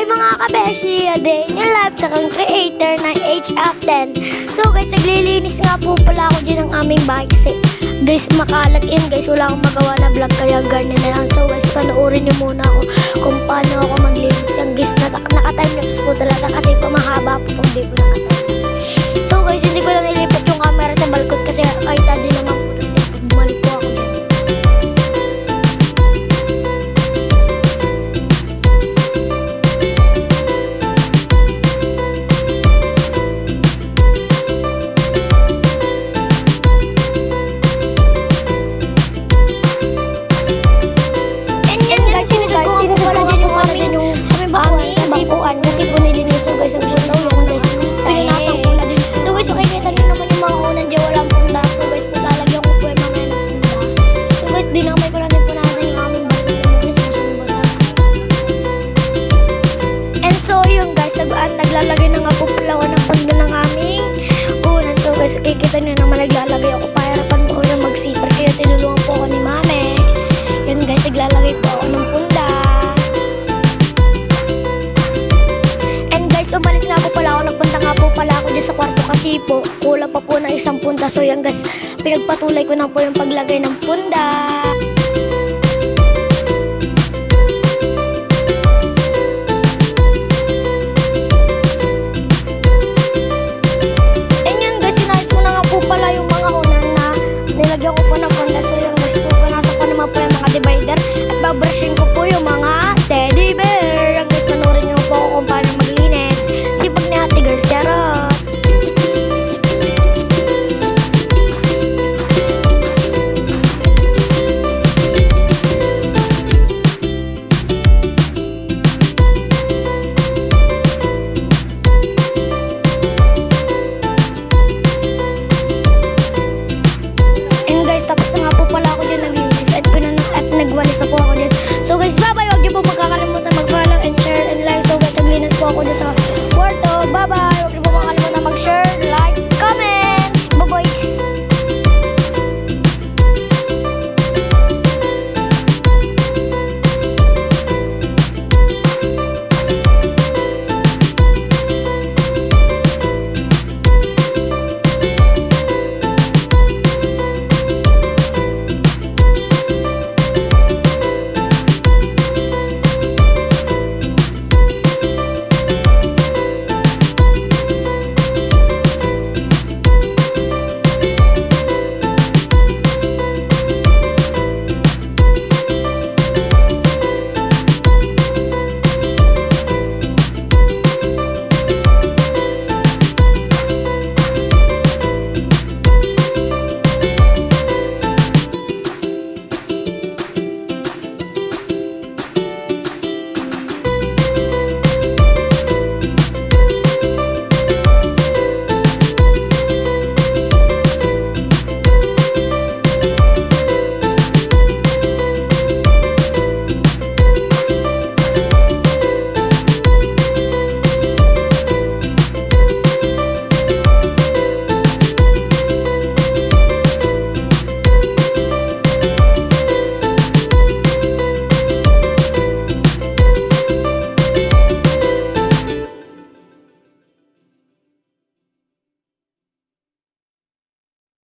mga kabeshi, a day in your life, tsakang creator ng HF10. So guys, naglilinis nga po pala ako dyan ng aming bahay kasi guys, makalat yun guys, wala akong magawa na vlog kaya ganyan na lang. So guys, panoorin nyo muna ako kung paano ako maglinis. Yung guys, naka-timelapse po talaga kasi pamahaba po kung di po naka-timelapse. So guys, hindi ko lang nilipat yung camera sa balkon kasi kahit din naman po. Tapos bumalik po ako dyan. Kasi po nilinis so guys, ang gusto ko yung guys, pinanasan ko na din. So guys, makikita nyo naman yung mga unang dyan walang punda. So guys, po lalagyan ko po yung mga ng punda. So guys, dinamay ko na din po natin yung aming batin na guys, basa. And so yun guys, naglalagay na nga po pala ako ng punda ng aming unan. So guys, kikita nyo naman naglalagay ako para harapan po ko yung mag-zipper. Kaya tinulungan po ako ni mame. Yun guys, naglalagay po ako ng punda. Umalis nga po pala ako, nagpunta nga po pala ako dyan sa kwarto kasi po kulang pa po ng isang punta. So yan guys, pinagpatuloy ko na po yung paglagay ng punda.